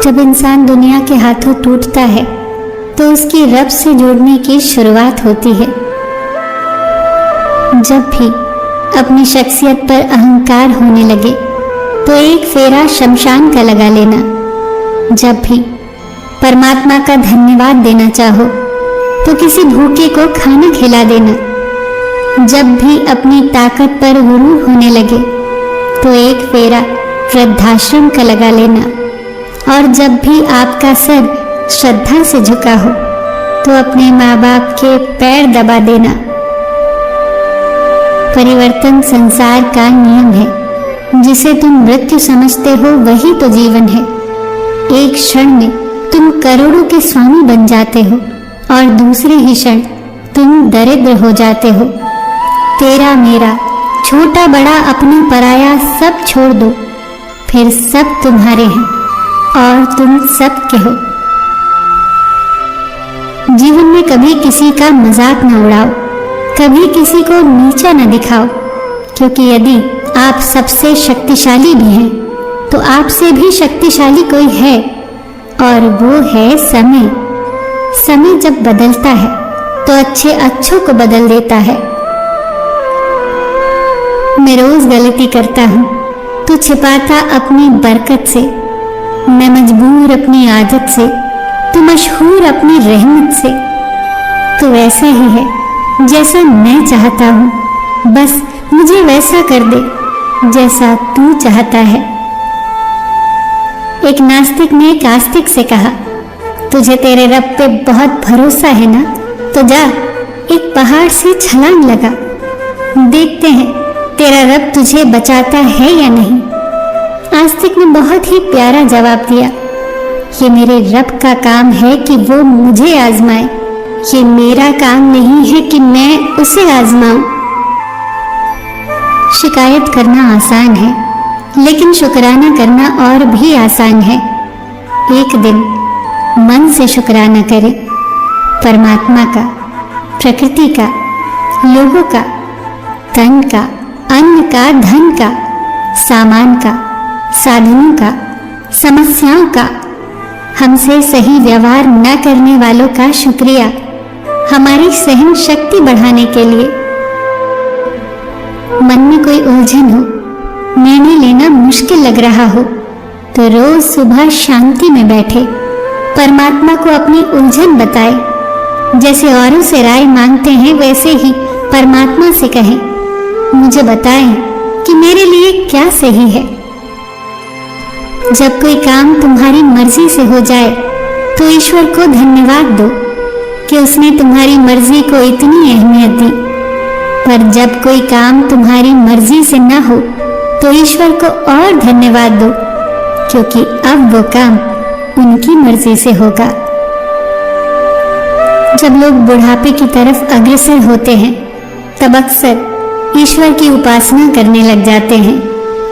जब इंसान दुनिया के हाथों टूटता है तो उसकी रब से जुड़ने की शुरुआत होती है। जब भी अपनी शख्सियत पर अहंकार होने लगे तो एक फेरा शमशान का लगा लेना। जब भी परमात्मा का धन्यवाद देना चाहो तो किसी भूखे को खाना खिला देना। जब भी अपनी ताकत पर गुरूर होने लगे तो एक फेरा वृद्धाश्रम का लगा लेना। और जब भी आपका सर श्रद्धा से झुका हो तो अपने माँ बाप के पैर दबा देना। परिवर्तन संसार का नियम है। जिसे तुम मृत्यु समझते हो वही तो जीवन है। एक क्षण में तुम करोड़ों के स्वामी बन जाते हो और दूसरे ही क्षण तुम दरिद्र हो जाते हो। तेरा मेरा छोटा बड़ा अपना पराया सब छोड़ दो, फिर सब तुम्हारे हैं और तुम सब के हो। जीवन में कभी किसी का मजाक न उड़ाओ, कभी किसी को नीचा न दिखाओ, क्योंकि यदि आप सबसे शक्तिशाली भी हैं तो आपसे भी शक्तिशाली कोई है और वो है समय। समय जब बदलता है तो अच्छे अच्छों को बदल देता है। मैं रोज गलती करता हूँ तो छिपाता अपनी बरकत से। मैं मजबूर अपनी आदत से तो मशहूर अपनी रहमत से। तो वैसा ही है जैसा मैं चाहता हूँ, बस मुझे वैसा कर दे जैसा तू चाहता है। एक नास्तिक ने एक आस्तिक से कहा, तुझे तेरे रब पे बहुत भरोसा है ना, तो जा एक पहाड़ से छलांग लगा, देखते हैं तेरा रब तुझे बचाता है या नहीं। आस्तिक ने बहुत ही प्यारा जवाब दिया, ये मेरे रब का काम है कि वो मुझे आजमाए, ये मेरा काम नहीं है कि मैं उसे आजमाऊं। शिकायत करना आसान है, लेकिन शुक्राना करना और भी आसान है। एक दिन मन से शुक्राना करें, परमात्मा का, प्रकृति का, लोगों का, तन का, अन्न का, धन का, सामान का, साधनों का, समस्याओं का, हमसे सही व्यवहार न करने वालों का शुक्रिया हमारी सहन शक्ति बढ़ाने के लिए। मन में कोई उलझन हो, निर्णय लेना मुश्किल लग रहा हो, तो रोज सुबह शांति में बैठे परमात्मा को अपनी उलझन बताए। जैसे औरों से राय मांगते हैं वैसे ही परमात्मा से कहें, मुझे बताएं कि मेरे लिए क्या सही है। जब कोई काम तुम्हारी मर्जी से हो जाए तो ईश्वर को धन्यवाद दो कि उसने तुम्हारी मर्जी को इतनी अहमियत दी। पर जब कोई काम तुम्हारी मर्जी से न हो तो ईश्वर को और धन्यवाद दो, क्योंकि अब वो काम उनकी मर्जी से होगा। जब लोग बुढ़ापे की तरफ अग्रसर होते हैं तब अक्सर ईश्वर की उपासना करने लग जाते हैं,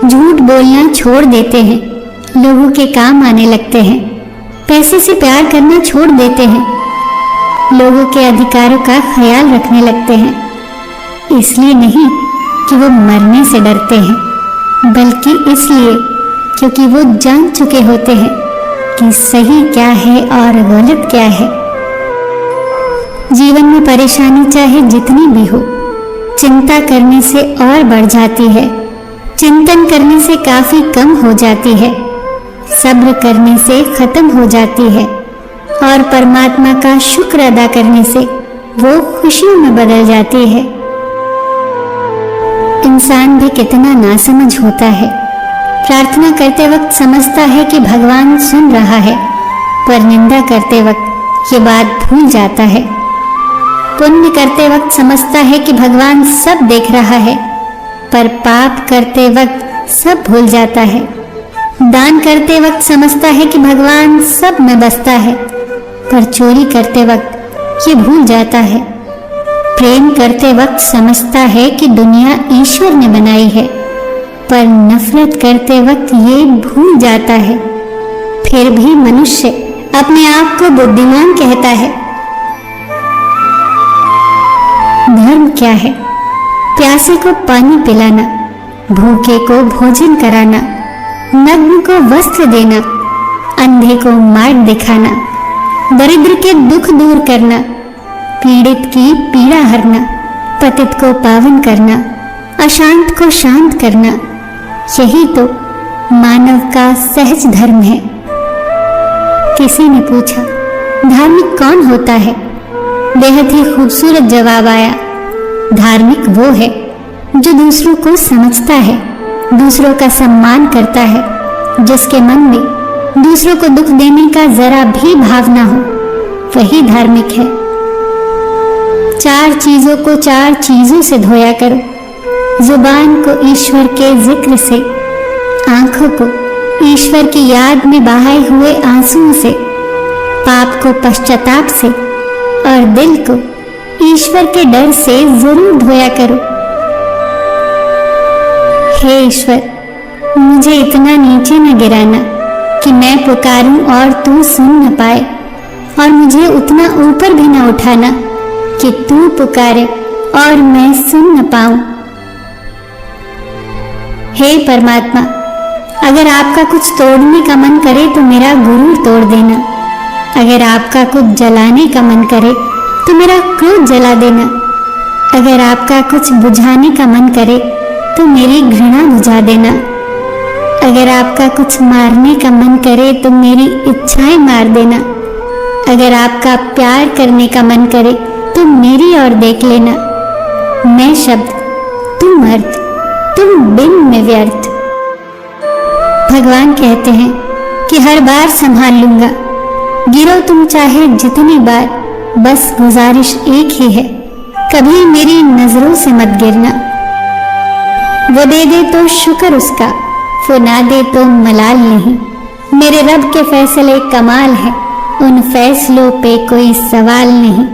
झूठ बोलना छोड़ देते हैं, लोगों के काम आने लगते हैं, पैसे से प्यार करना छोड़ देते हैं, लोगों के अधिकारों का ख्याल रखने लगते हैं। इसलिए नहीं कि वो मरने से डरते हैं, बल्कि इसलिए क्योंकि वो जान चुके होते हैं कि सही क्या है और गलत क्या है। जीवन में परेशानी चाहे जितनी भी हो, चिंता करने से और बढ़ जाती है, चिंतन करने से काफी कम हो जाती है, सब्र करने से खत्म हो जाती है और परमात्मा का शुक्र अदा करने से वो खुशियों में बदल जाती है। इंसान भी कितना नासमझ होता है। प्रार्थना करते वक्त समझता है कि भगवान सुन रहा है, पर निंदा करते वक्त ये बात भूल जाता है। पुण्य करते वक्त समझता है कि भगवान सब देख रहा है, पर पाप करते वक्त सब भूल जाता है। दान करते वक्त समझता है कि भगवान सब में बसता है, पर चोरी करते वक्त ये भूल जाता है। प्रेम करते वक्त समझता है कि दुनिया ईश्वर ने बनाई है, पर नफरत करते वक्त ये भूल जाता है। फिर भी मनुष्य अपने आप को बुद्धिमान कहता है। धर्म क्या है? प्यासे को पानी पिलाना, भूखे को भोजन कराना, नग्न को वस्त्र देना, अंधे को मार्ग दिखाना, दरिद्र के दुख दूर करना, पीड़ित की पीड़ा हरना, पतित को पावन करना, अशांत को शांत करना, यही तो मानव का सहज धर्म है। किसी ने पूछा, धार्मिक कौन होता है? बेहद ही खूबसूरत जवाब आया, धार्मिक वो है जो दूसरों को समझता है, दूसरों का सम्मान करता है, जिसके मन में दूसरों को दुख देने का जरा भी भाव ना हो, वही धार्मिक है। 4 चीजों को 4 चीजों से धोया करो, जुबान को ईश्वर के जिक्र से, आंखों को ईश्वर की याद में बहाए हुए आंसुओं से, पाप को पश्चाताप से और दिल को ईश्वर के डर से जरूर धोया करो। हे ईश्वर, मुझे इतना नीचे न गिराना कि मैं पुकारूं और तू सुन न पाए, और मुझे उतना ऊपर भी न उठाना कि तू पुकारे और मैं सुन न पाऊं। हे परमात्मा, अगर आपका कुछ तोड़ने का मन करे तो मेरा गुरूर तोड़ देना, अगर आपका कुछ जलाने का मन करे तो मेरा क्रोध जला देना, अगर आपका कुछ बुझाने का मन करे तो मेरी घृणा बुझा देना, अगर आपका कुछ मारने का मन करे तो मेरी इच्छाएं मार देना, अगर आपका प्यार करने का मन करे तो मेरी ओर देख लेना। मैं शब्द, तुम अर्थ, तुम बिन में व्यर्थ। भगवान कहते हैं कि हर बार संभाल लूंगा, गिरो तुम चाहे जितनी बार, बस गुजारिश एक ही है, कभी मेरी नजरों से मत गिरना। वो दे दे तो शुक्र उसका, वो ना दे तो मलाल नहीं। मेरे रब के फैसले कमाल है, उन फैसलों पे कोई सवाल नहीं।